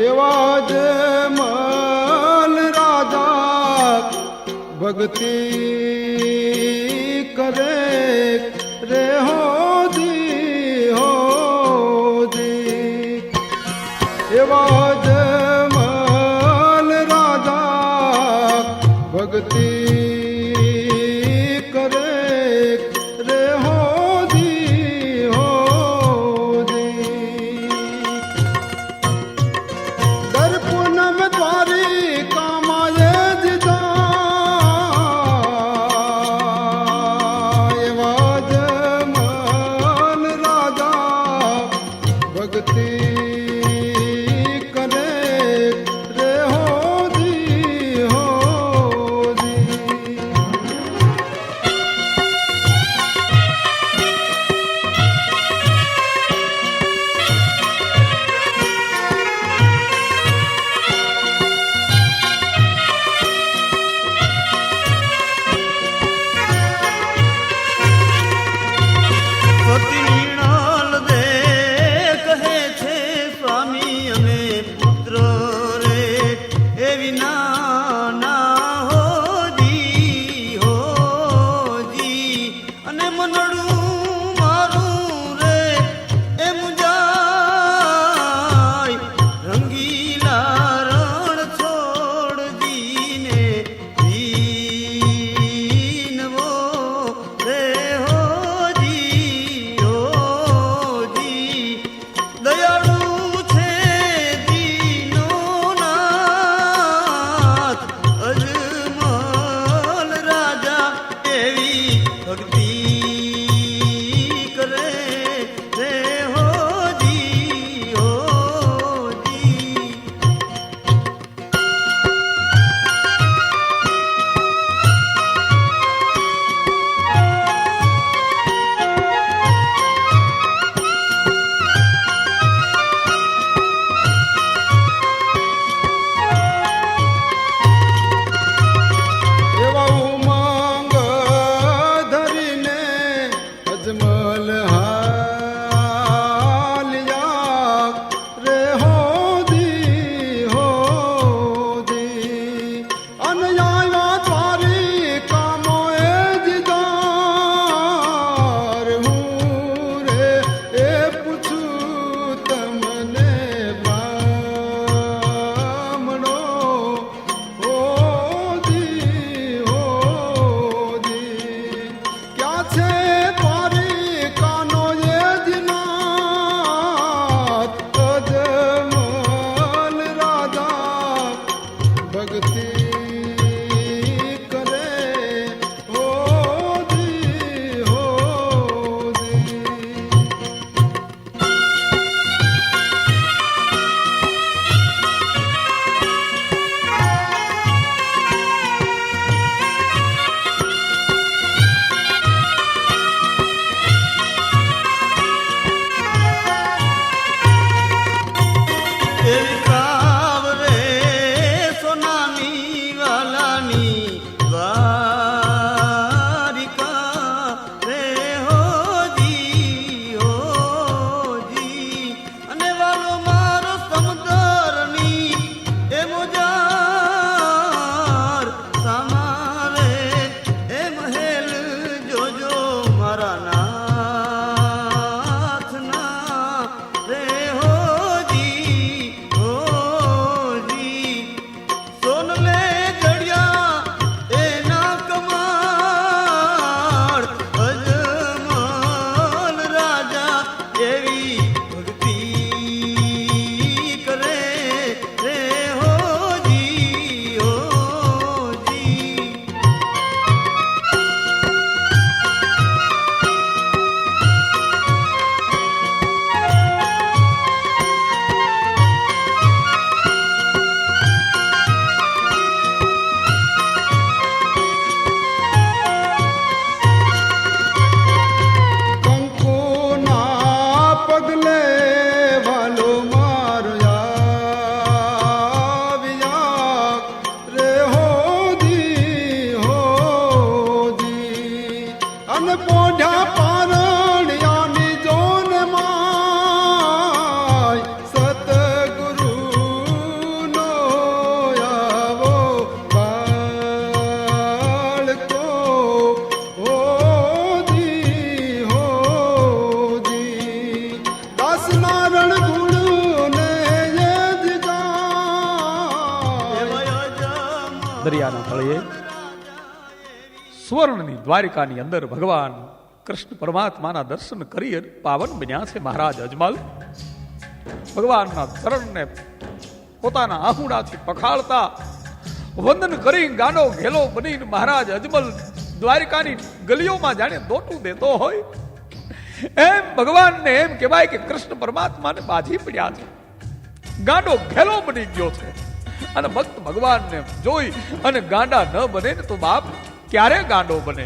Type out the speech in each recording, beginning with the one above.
એવા જ મલ રાજા ભક્તિ કરે રે હોદી હોદી એવા જ મલ રાજા ભક્તિ કરે રે હોદી હોદી દર પૂનમ દ્વારી કામાએ દીધા એવા જ મલ રાજા ભક્તિ કરે રે હોદી હોદી સુવર્ણની દ્વારિકાની અંદર ભગવાન કૃષ્ણ પરમાત્માના દર્શન કરી અને પાવન બન્યા છે મહારાજ અજમલ. ભગવાનના ચરણને પોતાના આહુડાથી પખાળતા વંદન કરી ગાંડો ઘેલો બનીને મહારાજ અજમલ દ્વારિકાની ગલીઓમાં જાણે દોટું દેતો હોય એમ ભગવાનને એમ કહેવાય કે કૃષ્ણ પરમાત્માને બાજી પડ્યા છે, ગાંડો ઘેલો બની ગયો છે. અને ભક્ત ભગવાનને જોઈ અને ગાંડા ન બને ને તો બાપ ક્યારે ગાંડો બને?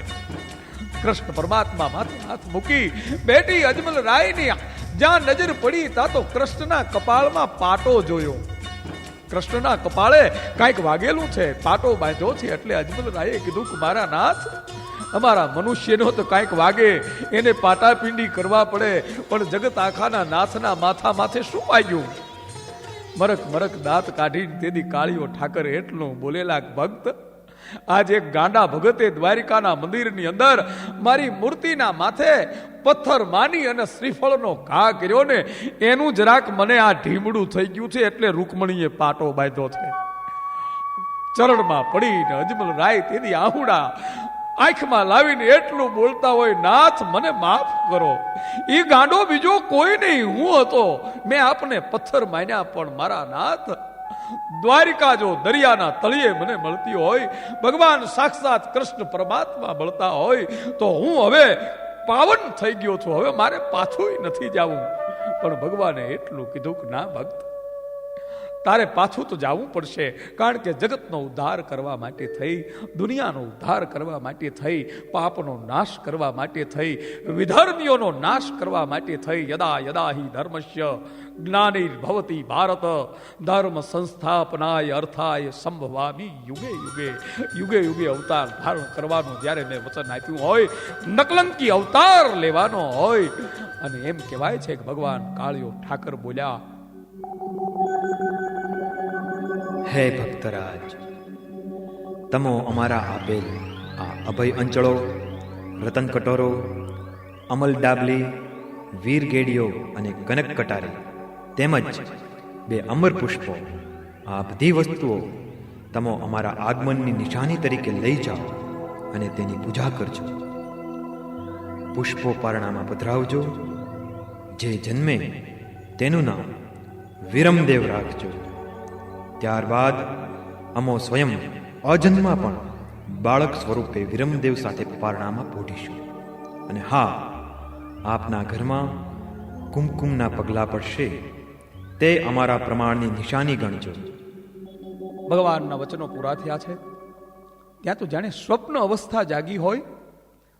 કૃષ્ણ પરમાત્મા માથે હાથ મૂકી બેટી અજમલ રાયની જ્યાં નજર પડી ત્યાં તો કૃષ્ણના કપાળમાં પાટો જોયો. કૃષ્ણના કપાળે કાંઈક વાગેલું છે, પાટો બાંધ્યો છે. એટલે અજમલ રાયે કીધું કે મારા નાથ, અમારા મનુષ્યનો તો કાંઈક વાગે એને પાટાપિંડી કરવા પડે, પણ જગત આખાના નાથના માથા માથે શું વાગ્યું? મરક મરક દાંત કાઢીને તેદી કાળીઓ ઠાકર એટલું બોલેલા, ભક્ત આજે ગાંડા ભગતે દ્વારિકાના મંદિરની અંદર મારી મૂર્તિના માથે પથ્થર માની અને શ્રીફળનો ઘા કર્યો ને એનું જરાક મને આ ઢીમડું થઈ ગયું છે, એટલે રૂકમણીએ પાટો બાંધ્યો છે. ચરણમાં પડીને અજમલ રાય તેદી આહુડા આંખમાં લાવીને એટલું બોલતા હોય, નાથ મને માફ કરો, એ ગાંડો બીજો કોઈ નહીં, હું હતો. મેં આપને પથ્થર માન્યા, પણ મારા નાથ દ્વારિકા જો દરિયાના તળિયે મને મળતી હોય, ભગવાન સાક્ષાત કૃષ્ણ પરમાત્મા મળતા હોય તો હું હવે પાવન થઈ ગયો છું, હવે મારે પાછું નથી જવું. પણ ભગવાને એટલું કીધું કે ના ભક્ત, તારે પાછું તો જવું પડશે, કારણ કે જગતનો ઉદ્ધાર કરવા માટે થઈ, દુનિયાનો ઉદ્ધાર કરવા માટે થઈ, પાપનો નાશ કરવા માટે થઈ, વિધર્મીઓનો નાશ કરવા માટે થઈ. યદા યદા હિ ધર્મસ્ય જ્ઞાનિર્ભવતી ભારત ધર્મ સંસ્થાપનાય અર્થાય સંભવામી યુગે યુગે. યુગે યુગે અવતાર ધારણ કરવાનું જ્યારે મેં વચન આપ્યું હોય, નકલંકી અવતાર લેવાનો હોય. અને એમ કહેવાય છે કે ભગવાન કાળિયો ઠાકર બોલ્યા, હે ભક્તરાજ, તમો અમારા આપેલ આ અભય અંચળો, રતન કટોરો, અમલ ડાબલી, વીર ગેડીઓ અને કનક કટારી તેમજ 2 અમર પુષ્પો, આ બધી વસ્તુઓ તમો અમારા આગમનની નિશાની તરીકે લઈ જાઓ અને તેની પૂજા કરજો. પુષ્પો પારણામાં પધરાવજો. જે જન્મે તેનું નામ વિરમદેવ રાખજો. ત્યારબાદ અમો સ્વયં અજન્મા પણ બાળક સ્વરૂપે વિરમદેવ સાથે પારણામાં પોઢીશું. અને હા, આપના ઘરમાં કુમકુમના પગલા પડશે, તે અમારા પ્રમાણની નિશાની ગણજો. ભગવાનના વચનો પૂરા થયા છે ત્યાં તો જાણે સ્વપ્ન અવસ્થા જાગી હોય,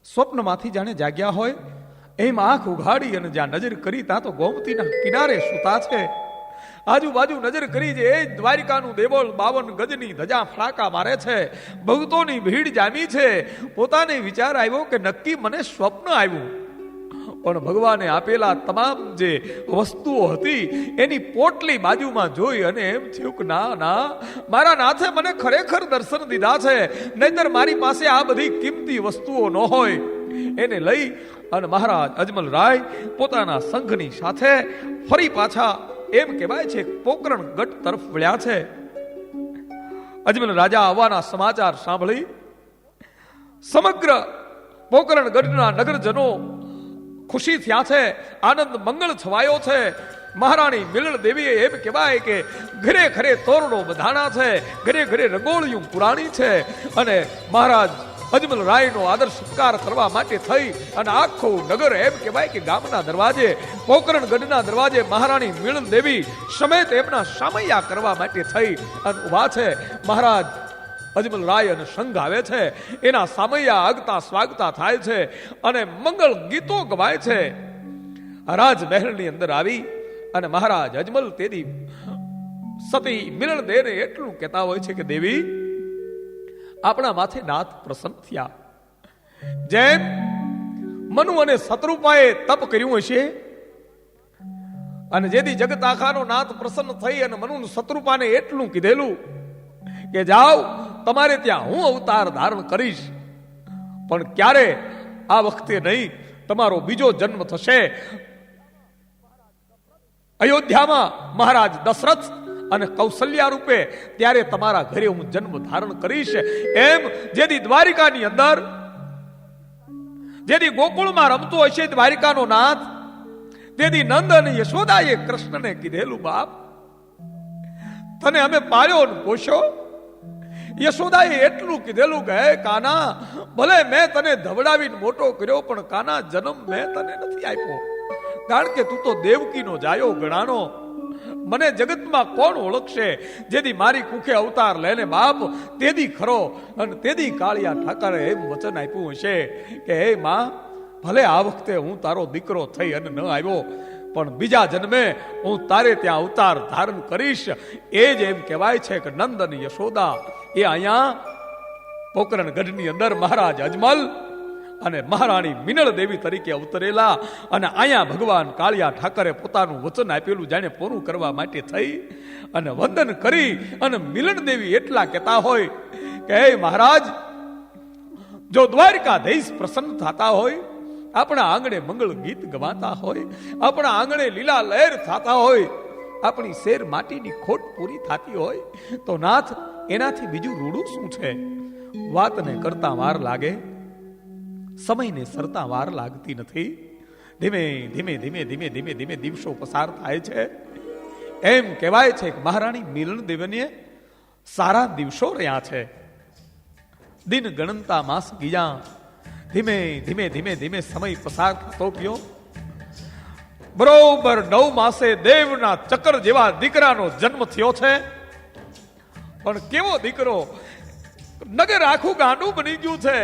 સ્વપ્નમાંથી જાણે જાગ્યા હોય એમ આંખ ઉઘાડી અને જ્યાં નજર કરી ત્યાં તો ગોમતીના કિનારે સૂતા છે. આજુબાજુ નજર કરી જે દ્વારિકાનું દેવળ 52 ગજની ધજા ફડાકા મારે છે, ભક્તોની ભીડ જામી છે. પોતાને વિચાર આવ્યો કે નક્કી મને સ્વપ્ન આવ્યું, પણ ભગવાને આપેલા તમામ જે વસ્તુઓ હતી એની પોટલી બાજુમાં જોઈ અને એમ થયું કે ના ના, મારા નાથે મને ખરેખર દર્શન દીધા છે, નહીતર મારી પાસે આ બધી કિંમતી વસ્તુઓ ન હોય. એને લઈ અને મહારાજ અજમલ રાય પોતાના સંઘની સાથે ફરી પાછા એમ કહેવાય છે પોકરણ ગઢ તરફ વળ્યા છે. અજમલ રાજા આવવાના સમાચાર સાંભળી સમગ્ર પોકરણ ગઢના નગરજનો ખુશી થયા છે, આનંદ મંગળ છવાયો છે. મહારાણી મિલણ દેવીએ એમ કહેવાય કે ઘરે ઘરે તોરણો બધાણા છે, ઘરે ઘરે રંગોળીઓ પુરાણી છે. અને મહારાજ અજમલ રાયનો આદર સત્કાર કરવા માટે થઈ અને આખું નગર એમ કહેવાય કે ગામના દરવાજે, પોકરણ ગઢના દરવાજે મહારાણી મિલણ દેવી સમેત એમના સામૈયા કરવા માટે થઈ અને ઉભા છે. મહારાજ અજમલ રાય અને સંઘ આવે છે, એના સામૈયા આગતા સ્વાગતા થાય છે અને મંગળ ગીતો ગવાય છે. રાજમહેલની અંદર આવી અને મહારાજ અજમલ તેદી સતી મિલણ દેને એટલું કહેતા હોય છે કે દેવી, આપણા માથે નાથ પ્રસન્ન થયા. જેમ મનુ અને શત્રુપાએ તપ કર્યું હશે અને જેથી જગત આખાનો નાથ પ્રસન્ન થઈ અને મનુ શત્રુપાને એટલું કીધેલું કે જાઓ, તમારે ત્યાં હું અવતાર ધારણ કરીશ, પણ ક્યારે? આ વખતે નહીં, તમારો બીજો જન્મ થશે અયોધ્યામાં મહારાજ દશરથ અને કૌશલ્યા રૂપે, ત્યારે તમારા ઘરે હું જન્મ ધારણ કરીશ. એમ જેથી દ્વારિકાની અંદર જેથી ગોકુળમાં રમતો હશે દ્વારિકાનો નાથ, તેથી નંદ અને યશોદાએ કૃષ્ણને કીધેલું, બાપ તને અમે પાળ્યો ને પોષ્યો. યશોદાએ એટલું કીધેલું કે હે કાના, ભલે મેં તને ધવડાવીને મોટો કર્યો, પણ કાના જન્મ મેં તને નથી આપ્યો, કારણ કે તું તો દેવકીનો જાયો ગણાનો. મને જગતમાં કોણ ઓળખશે? જેથી મારી કુખે અવતાર લેને બાપ, તેદી ખરો. અને તેદી કાળિયા ઠાકરે એમ વચન આપ્યું હશે કે હે માં, ભલે આ વખતે હું તારો દીકરો થઈ અને ન આવ્યો, પણ બીજા જન્મે હું તારે ત્યાં અવતાર ધારણ કરીશ. એ જ એમ કહેવાય છે કે નંદ અને યશોદા એ અહીંયા પોકરણ ગઢની અંદર મહારાજ અજમલ અને મહારાણી મિનળ દેવી તરીકે અવતરેલા. અને અહીંયા ભગવાન કાળિયા ઠાકરે પોતાનું વચન આપેલું જાણે પૂરું કરવા માટે થઈ અને વંદન કરી અને મિલન દેવી એટલા કહેતા હોય કે હે મહારાજ, જો દ્વારકાધીશ પ્રસન્ન થતા હોય, આપણા આંગણે મંગળ ગીત ગવાતા હોય, આપણા આંગણે લીલા લહેર થતા હોય, આપણી શેર માટીની ખોટ પૂરી થતી હોય, તો નાથ એનાથી બીજું રૂડું શું છે? વાતને કરતા વાર લાગે, સમયને સરતા વાર લાગતી નથી. ધીમે ધીમે ધીમે ધીમે ધીમે ધીમે દિવસો પસાર થાય છે. એમ કહેવાય છે કે મહારાણી મિલન દેવીને સારા દિવસો રહ્યા છે. દિન ગણનતા માસ ગીયા. ધીમે ધીમે ધીમે ધીમે સમય પસાર થતો ગયો. બરોબર 9 માસે દેવના ચક્ર જેવા દીકરાનો જન્મ થયો છે. પણ કેવો દીકરો! નગર આખું ગાંડું બની ગયું છે.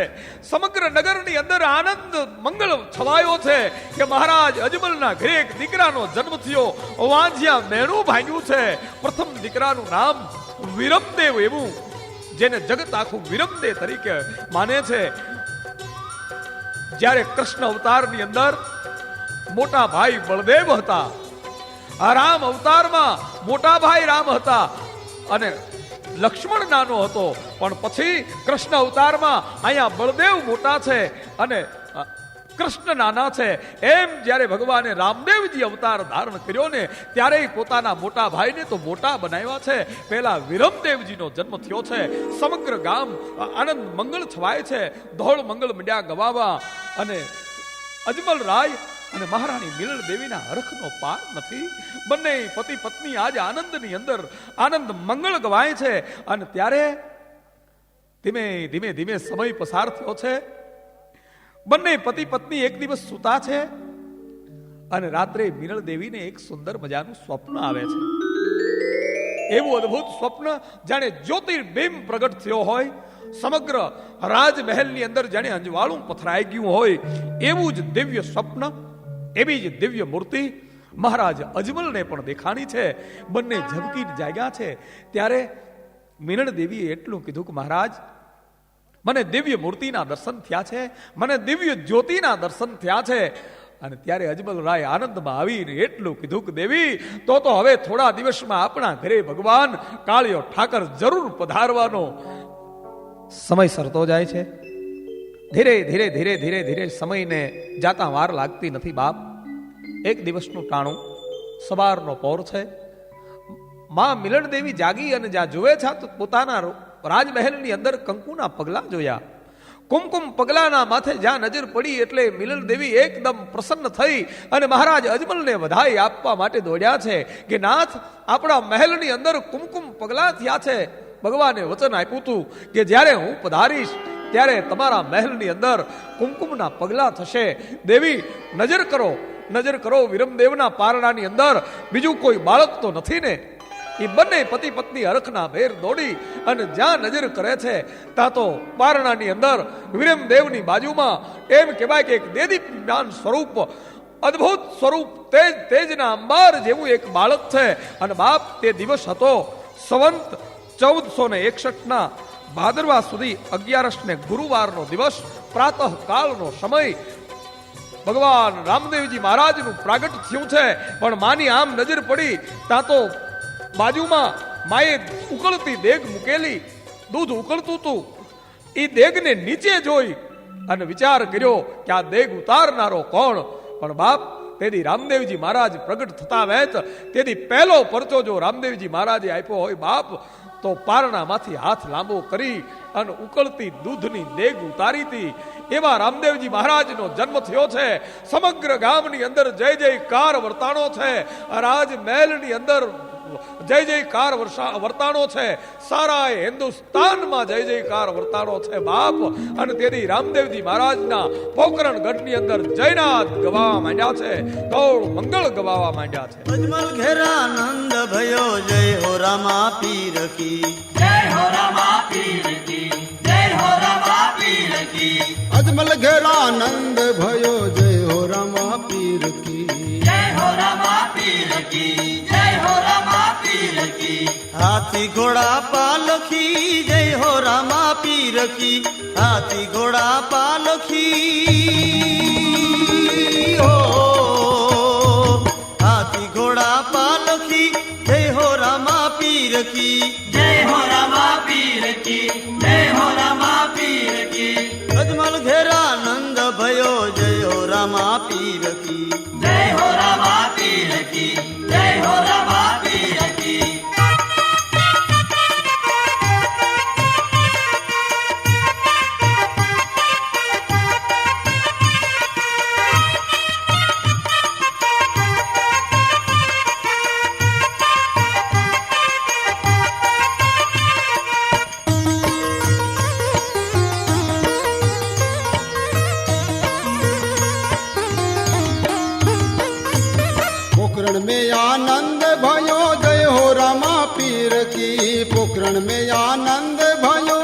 સમગ્ર નગરની અંદર આનંદ મંગળ છવાયો છે કે મહારાજ અજમલના ઘરે એક દીકરાનો જન્મ થયો. વાંજિયા મેણું ભાંગ્યું છે. પ્રથમ દીકરાનું નામ વિરમદેવ, એવું જેને જગત આખું વિરમદેવ તરીકે માને છે. જ્યારે કૃષ્ણ અવતારની અંદર મોટા ભાઈ બળદેવ હતા, આ રામ અવતારમાં મોટા ભાઈ રામ હતા અને લક્ષ્મણ નાનો હતો. પણ પછી કૃષ્ણ અવતારમાં અહીંયા બળદેવ મોટા છે અને કૃષ્ણ નાના છે. એમ જ્યારે ભગવાને રામદેવજી અવતાર ધારણ કર્યો ને, ત્યારે પોતાના મોટા ભાઈને તો મોટા બનાવ્યા છે. પહેલા વિરમદેવજીનો જન્મ થયો છે. સમગ્ર ગામ આનંદ મંગળ છવાય છે. ધોળ મંગળ મંડ્યા ગવાવા અને અજમલ રાય અને મહારાણી મિલન દેવીના હરખનો પાર નથી. બંને પતિ પત્ની આજે આનંદની અંદર આનંદ મંગળ ગવાય છે. અને ત્યારે ધીમે ધીમે ધીમે સમય પસાર થયો છે. બંને પતિ પત્ની એક દિવસ સૂતા છે અને રાત્રે મિનળ દેવીને એક સુંદર મજાનું સ્વપ્ન આવે છે. એવું અદ્ભુત સ્વપ્ન જાણે જ્યોતિર્બિંબ પ્રગટ થયો હોય. સમગ્ર રાજમહેલની અંદર જાણે અંજવાળું પથરાઈ ગયું હોય એવું જ દિવ્ય સ્વપ્ન, એવી જ દિવ્ય મૂર્તિ મહારાજ અજમલને પણ દેખાણી છે. બંને ઝબકીને જાગ્યા છે. ત્યારે મિનળ દેવીએ એટલું કીધું કે મહારાજ, મને દિવ્ય મૂર્તિના દર્શન થયા છે, મને દિવ્ય જ્યોતિના દર્શન થયા છે. અને ત્યારે અજમલ રાય આનંદમાં આવીને એટલું કીધું કે દેવી, તો હવે થોડા દિવસમાં આપણા ઘરે ભગવાન કાળિયો ઠાકર જરૂર પધારવાનો સમય સરતો જાય છે. ધીરે ધીરે ધીરે ધીરે ધીરે સમયને જાતા વાર લાગતી નથી બાપ. એક દિવસનું ટાણું, સવારનો પહોર છે. માં મિલન દેવી જાગી અને જ્યાં જોવે છે તો પોતાના રાજમહેલની અંદર કંકુના પગલા જોયા. કુમકુમ પગલાના માથે જ્યાં નજર પડી એટલે મિલન દેવી એકદમ પ્રસન્ન થઈ અને મહારાજ અજમલને વધાઈ આપવા માટે દોડ્યા છે કે નાથ, આપણા મહેલની અંદર કુમકુમ પગલા થયા છે. ભગવાને વચન આપ્યું હતું કે જ્યારે હું પધારીશ ત્યારે તમારા મહેલની અંદર કુમકુમના પગલા થશે. દેવી નજર કરો વિરમદેવના પારણાની અંદર બીજું કોઈ બાળક તો નથી ને? એ બંને પતિ પત્ની હરખના ભેર દોડી અને જ્યાં નજર કરે છે ત્યાં તો પારણાની અંદર વિરમદેવની બાજુમાં એમ કહેવાય કે એક દેદીપ્યમાન સ્વરૂપ, અદ્ભુત સ્વરૂપ, તેજના અંબાર જેવું એક બાળક છે. અને બાપ, તે દિવસ હતો સંવંત 1461 ભાદરવા સુધી 11 ને ગુરુવારનો દિવસ, પ્રાતઃ કાળનો સમય. ભગવાન રામદેવજી મહારાજનું પ્રાગટ થયું છે. પણ માની આમ નજર પડી ત્યાં તો બાજુમાં માએ ઉકળતી દેગ મૂકેલી, દૂધ ઉકળતું હતું. એ દેગને નીચે જોઈ અને વિચાર કર્યો કે આ દેગ ઉતારનારો કોણ? પણ બાપ, તેથી રામદેવજી મહારાજ પ્રગટ થતા વેત તેથી પહેલો પરચો જો રામદેવજી મહારાજે આપ્યો હોય બાપ, તો પારણામાંથી હાથ લાંબો કરી અને ઉકળતી દૂધની દેગ ઉતારી હતી. એવા રામદેવજી મહારાજનો જન્મ થયો છે. સમગ્ર ગામની અંદર જય જયકાર વર્તાણો છે. રાજમહેલની અંદર જય જયકાર વર્તાણો છે. સારા હિન્દુસ્તાનમાં જય જયકાર વર્તાણો છે બાપ. અને તેથી રામદેવજી મહારાજના પોકરણ ગઢની અંદર જયનાથ ગવાવા માંડ્યા છે, ગૌળ મંગળ ગવાવા માંડ્યા છે. અજમલ ઘેરા નંદ ભયો જય હો રામા પીર કી, જય હો રામા પીર કી, જય હો રામા પીર કી, અજમલ ઘેરાનંદ ભયો જય હો રામા પીર કી, જય હો રામા પીર કી, જય હો રામા પીર કી, હાથી ઘોડા પાલખી જય હો રામા પીર કી, હાથી ઘોડા પાલખી હો, હાથી ઘોડા પાલખી જય હો રામા પીર કી, જય હો રામા પીર કી, જય હો રામા પીર કી, અજમલ ઘેરા નંદ ભયો જય હો રામા પીર કી, જય હો રામા પીર કી, જય હો રામા પીર કી. पोखरण में आनंद भयो जय हो रामा पीर की, पोखरण में आनंद भयो,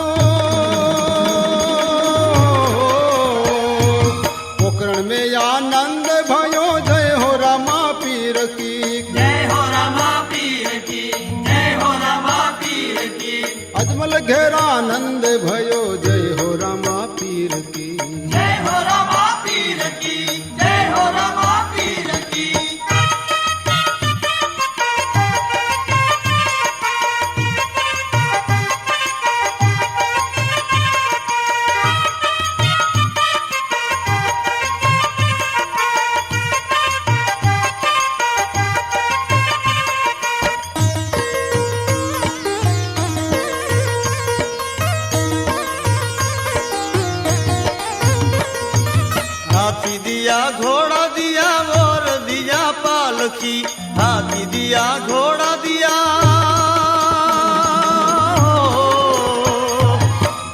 पोखरण में आनंद भयो जय हो रामा पीर की, जय हो रामा पीर की, जय हो रामा पीर की, अजमल घेरानंद भयो जय हो रामा पीर की, जय हो रामा पीर की, जय हो रामा पीर की. हाथी दिया घोड़ा दिया और दिया पालखी, हाथी दिया घोड़ा दिया,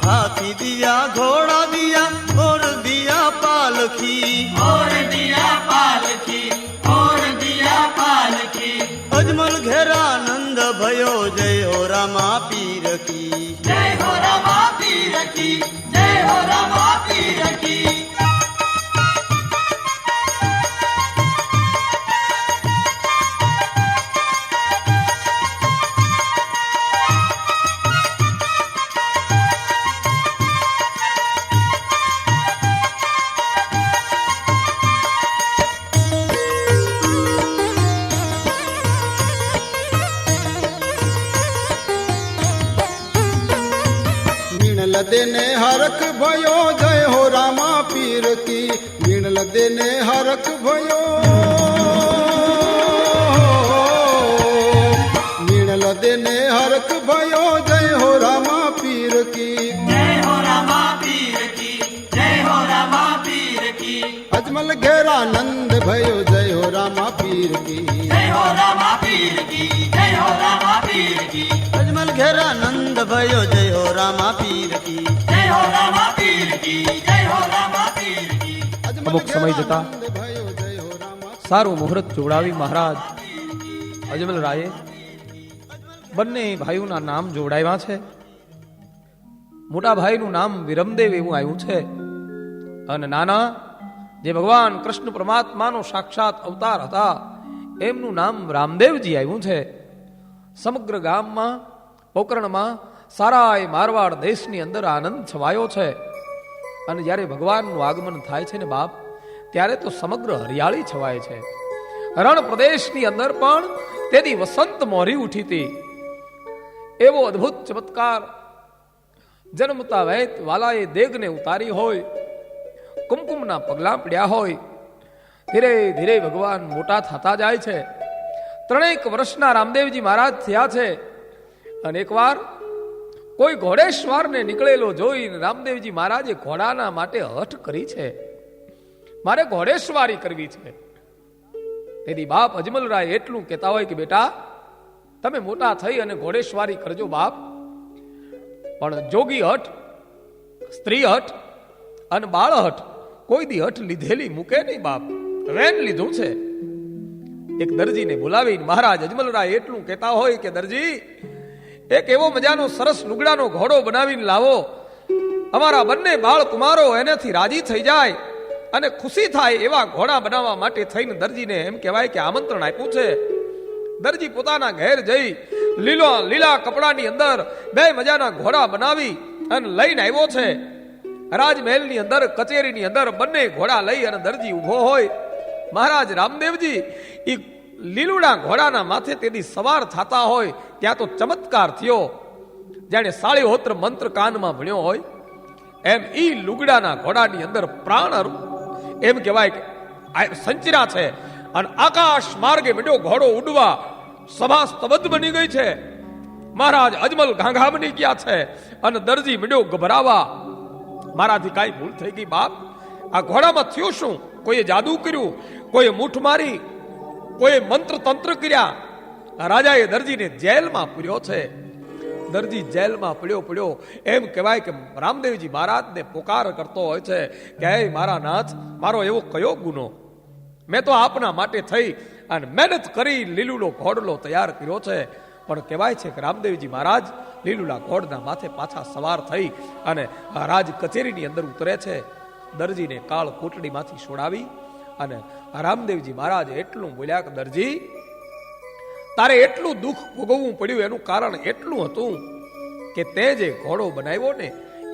हाथी दिया घोड़ा दिया और दिया पालखी, और दिया पालकी, और दिया पालकी, अजमल घेरा नंद भयो जय हो रामा पीर की, जय हो रामा पीर की, जय हो रामा पीर की. मीणल देने हरख भयो जय हो रामा पीर की, मीणल देने हरख भयो, मीणल देने हरख भयो जय हो रामा पीर की, जय हो रामा पीर की, जय हो रामा पीर की, अजमल घेरानंद भयो जय हो रामा पीर की, जय हो रामा पीर की, जय हो रामा पीर की, अजमल घेरा नंद भयो जय हो रामा पीर की, जय हो रामा पीर की, जय हो रामा पीर की. અમુક સમય જતા भयो जय हो रामा સારું મુહૂર્ત જોડાવી મહારાજ અજમલ રાયે બંને ભાઈઓના નામ જોડાવ્યા છે. મોટા ભાઈનું નામ વિરમદેવ એવું આવ્યું છે અને નાના જે ભગવાન કૃષ્ણ પરમાત્માનો સાક્ષાત અવતાર હતા એમનું નામ રામદેવજી આવ્યું છે. સમગ્ર ગામમાં પોકરણમાં સારાય મારવાડ દેશની અંદર આનંદ છવાયો છે. અને જ્યારે ભગવાનનું આગમન થાય છે ને બાપ, ત્યારે તો સમગ્ર હરિયાળી છવાય છે. રણ પ્રદેશની અંદર પણ તેથી વસંત મોરી ઉઠી હતી. એવો અદ્ભુત ચમત્કાર જન્મતા વહેત વાલાએ દેગને ઉતારી હોય, કુમકુમના પગલા પડ્યા હોય. ધીરે ધીરે ભગવાન મોટા થતા જાય છે. 3 વર્ષના રામદેવજી મહારાજ થયા છે અને એકવાર કોઈ ઘોડેશ્વરને નીકળેલો જોઈને રામદેવજી મહારાજે ઘોડાના માટે હઠ કરી છે, મારે ઘોડેશ્વરી કરવી છે. તેથી બાપ અજમલરાય એટલું કહેતા હોય કે બેટા તમે મોટા થઈ અને ઘોડેશ્વરી કરજો બાપ, પણ જોગી હઠ, સ્ત્રી હઠ અને બાળ હઠ કોઈ દી હઠ લીધેલી મૂકે નહીં બાપ, વેન લીધું છે. એક દરજીને બોલાવીને મહારાજ અજમલરાય એટલું કહેતા હોય કે દરજી એક એવો મજાનો સરસ લુગડાનો ઘોડો બનાવીને લાવો, અમારા બંને બાળ કુમારો એનાથી રાજી થઈ જાય અને ખુશી થાય એવા ઘોડા બનાવવા માટે થઈને દરજીને એમ કહેવાય કે આમંત્રણ આપ્યું છે. દરજી પોતાના ઘેર જઈ લીલા કપડાની અંદર બે મજાના ઘોડા બનાવી અને લઈને આવ્યો છે. રાજમહેલની અંદર, કચેરીની અંદર બંને ઘોડા લઈ અને દરજી ઉભો હોય. મહારાજ રામદેવજી એ લીલુડા ઘોડાના માથે તેથી સવાર થતા હોય ત્યાં તો ચમત્કાર થયો, જાણે સાળીહોત્ર મંત્ર કાનમાં ભણ્યો હોય એમ ઈ લુગડાના ઘોડાની અંદર પ્રાણ એમ કહેવાય કે સંચિરા છે. અને આકાશ માર્ગે બેઠો ઘોડો ઉડવા સભા સ્તબ્ધ બની ગઈ છે. મહારાજ અજમલ ઘાઘા બની ગયા છે અને દરજી મીડ્યો ગભરાવા, મારાથી કાંઈ ભૂલ થઈ ગઈ બાપ, આ ઘોડામાં થયું શું? કોઈએ જાદુ કર્યું, કોઈએ મૂઠ મારી, કોઈએ મંત્ર તંત્ર કર્યા. રાજાએ દરજીને જેલમાં પૂર્યો છે. દરજી જેલમાં પડ્યો એમ કહેવાય કે રામદેવજી મહારાજને પોકાર કરતો હોય છે કે હે મારા નાથ, મારો એવો કયો ગુનો? મેં તો આપના માટે થઈ અને મહેનત કરી લીલુલો ઘોડલો તૈયાર કર્યો છે. પણ કહેવાય છે કે રામદેવજી મહારાજ લીલુલા ઘોડના માથે પાછા સવાર થઈ અને રાજ કચેરીની અંદર ઉતરે છે. દરજીને કાળ કોટડીમાંથી છોડાવી અને રામદેવજી મહારાજ એટલું બોલ્યા કે દરજી તારે એટલું દુઃખ ભોગવવું પડ્યું એનું કારણ એટલું હતું કે તે જે ઘોડો બનાવ્યો ને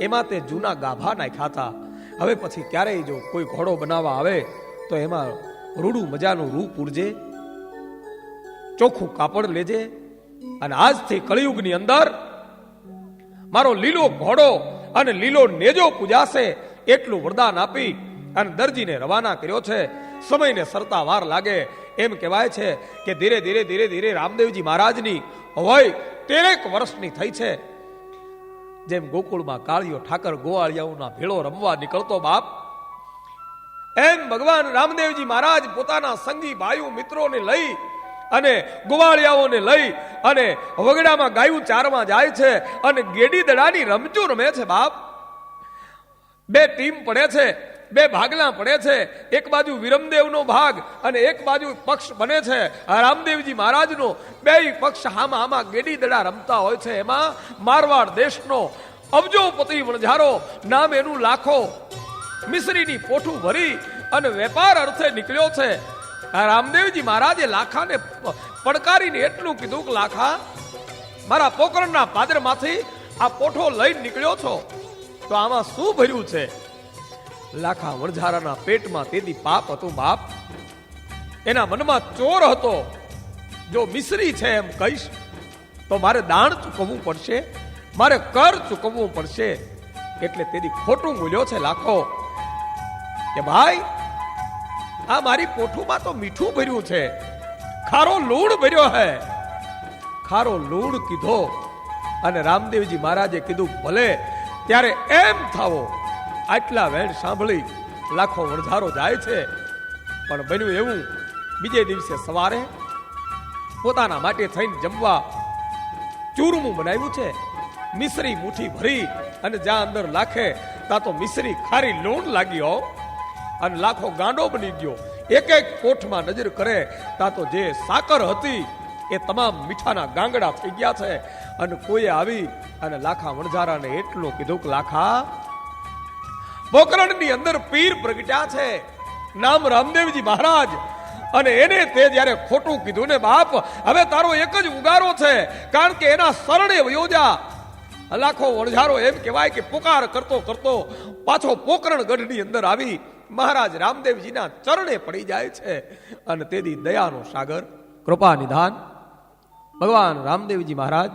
એમાં તે જૂના ગાભા નાખ્યા હતા. હવે પછી ક્યારેય જો કોઈ ઘોડો બનાવવા આવે તો એમાં રૂડું મજાનું રૂ પૂરજે, ચોખ્ખું કાપડ લેજે અને આજથી કળિયુગની અંદર મારો લીલો ઘોડો અને લીલો નેજો પૂજાશે એટલું વરદાન આપી અને દરજીને રવાના કર્યો છે. સમયને સરતા વાર લાગે એમ કહેવાય છે કે ધીરે ધીરે રામદેવજી મહારાજની વય 13 વર્ષની થઈ છે. જેમ ગોકુળમાં કાળિયો ઠાકર ગોવાળિયાઓના ભેળો રમવા નીકળતો બાપ, એમ ભગવાન રામદેવજી મહારાજ પોતાના સંગી ભાઈઓ મિત્રોને લઈ અને ગોવાળિયાઓને લઈ અને વગડામાં ગાયું ચારવા જાય છે અને ગેડી દડાની રમચું રમે છે બાપ. બે ટીમ પડે છે, બે ભાગલા પડે છે. એક બાજુ વિરમદેવનો ભાગ અને એક બાજુ પક્ષ બને છે રામદેવજી મહારાજનો. બે પક્ષ હામાં ગેડી દડા રમતા હોય છે. એમાં મારવાડ દેશનો અબજોપતિ વણઝારો, નામ એનું લાખો, મિશ્રીની પોઠું ભરી અને વેપાર અર્થે નીકળ્યો છે. રામદેવજી મહારાજે લાખાને પડકારીને એટલું કીધું કે લાખા, મારા પોકરણના પાદરમાંથી આ પોઠો લઈને નીકળ્યો છો તો આમાં શું ભર્યું છે? લાખા વણઝારાના પેટમાં તેથી પાપ હતું બાપ, એના મનમાં ચોર હતો. જો મિશ્રી છે એમ કહીશ તો મારે દાણ ચૂકવવું પડશે, મારે કર ચૂકવવું પડશે. એટલે તેથી ખોટું બોલ્યો છે લાખો કે ભાઈ આ મારી પોઠુમાં તો મીઠું ભર્યું છે, ખારો લૂણ ભર્યો હે. ખારો લૂણ કીધો અને રામદેવજી મહારાજે કીધું ભલે ત્યારે એમ થાવો. આટલા વેણ સાંભળી લાખો વણઝારો જાય છે. પણ બન્યું એવું, બીજે દિવસે સવારે પોતાના માટે થઈને જમવા ચૂરમું બનાવ્યું છે. મિશ્રી મુઠ્ઠી ભરી અને જ્યાં અંદર લાખે ત્યાં તો મિશ્રી ખારી લૂણ લાગી હો અને લાખો ગાંડો બની ગયો. એક એક કોઠમાં નજર કરે ત્યાં તો જે સાકર હતી એ તમામ મીઠાના ગાંગડા થઈ ગયા છે. અને કોઈ આવી અને લાખા વણઝારાને એટલું કીધું કે લાખા, પોકરણની અંદર પીર પ્રગટ્યા છે, નામ રામદેવજી મહારાજ, અને એને તે જ્યારે ખોટું કીધું ને બાપ, હવે તારો એક જ ઉગારો છે, કારણ કે એના શરણે વયો જા. લાખો વણઝારો એમ કહેવાય કે પુકાર કરતો કરતો પાછો પોકરણ ગઢની અંદર આવી મહારાજ રામદેવજીના ચરણે પડી જાય છે. અને તેથી દયાનો સાગર, કૃપા નિધાન ભગવાન રામદેવજી મહારાજ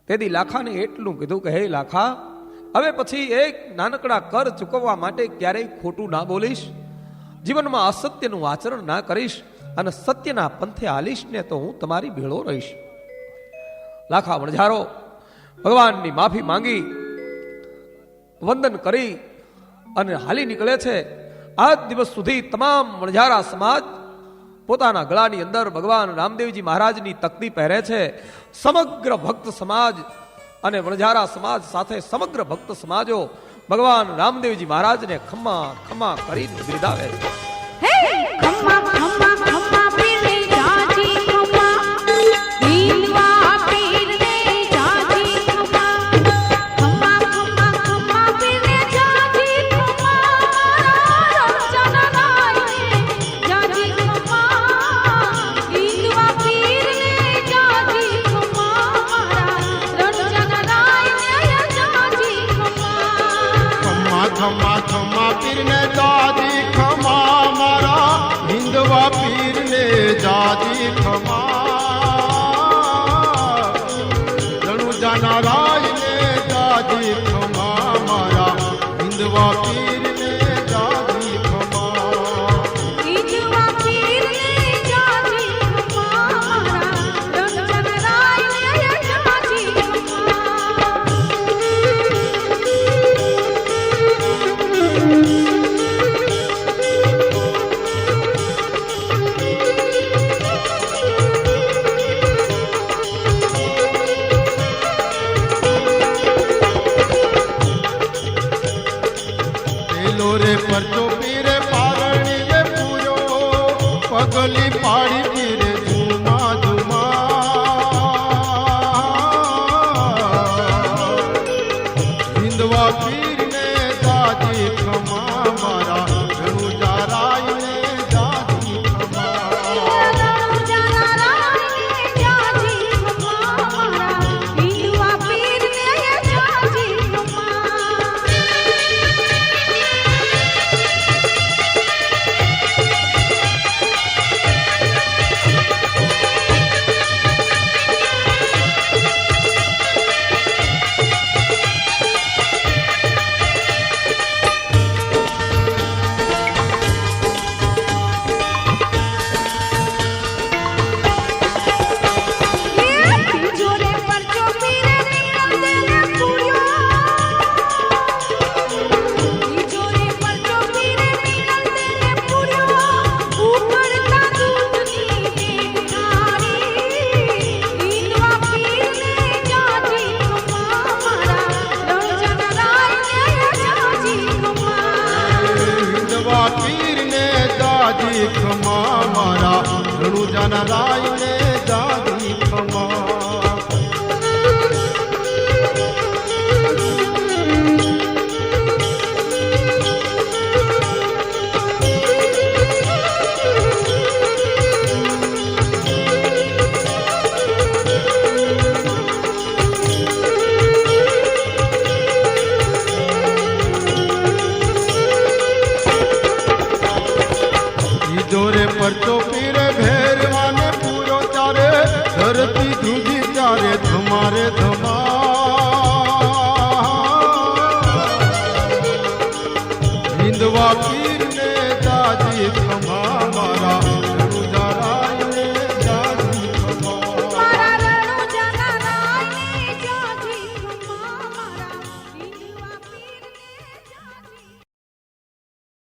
તેથી લાખાને એટલું કીધું કે હે લાખા, હવે પછી એક નાનકડા કર ચૂકવવા માટે ક્યારેય ખોટું ના બોલીશ, જીવનમાં અસત્યનું આચરણ ના કરીશ અને સત્યના પંથે હાલીશ ને તો હું તમારી ભેળો રહીશ. લાખા વણઝારો ભગવાનની માફી માંગી વંદન કરી અને હાલી નીકળે છે. આજ દિવસ સુધી તમામ વણઝારા સમાજ પોતાના ગળાની અંદર ભગવાન રામદેવજી મહારાજની તકતી પહેરે છે. સમગ્ર ભક્ત સમાજ અને વણઝારા સમાજ સાથે સમગ્ર ભક્ત સમાજો ભગવાન રામદેવજી મહારાજને ખમ્મા ખમ્મા કરીને બિરદાવે છે. ખમ્મા ખમ્મા ખમ્મા પીરને જાજી ખમ્મા હિંદવા પીરને જાજી ખમ્મા ખમ્મા ખમ્મા ખમ્મા પીરને જાજી ખમ્મા રમજાન જાજી ખમ્મા હિંદવા પીરને જાજી ખમ્મા રમજાન જાજી ખમ્મા ખમ્મા ખમ્મા પીરને દાદી ખમા મારા હિંદવા પીરને દાદી ખમા રણુ જાના રાયને દાદી ખમા મારા હિંદવા પીરને દાદી ખમા હિંદવા પીરને જાજી ખમ્મા રમજાન જાજી પેલો રે પરચો પીરે પારણીએ પૂર્યો પગલી પાડી પીરે ઝુમા ઝુમા હિંદવા પીરને દાદી ખમા મારા રણુજા રાયને દાદી ખમા ખમા મારા રણુજાના રાયને દાદી ખમા જોરે પરચો પીરે ભેરવાને પૂરો ચારે ધરતી ધ્રુજી ચારે ધમારે ધમા હિંદવા પીરને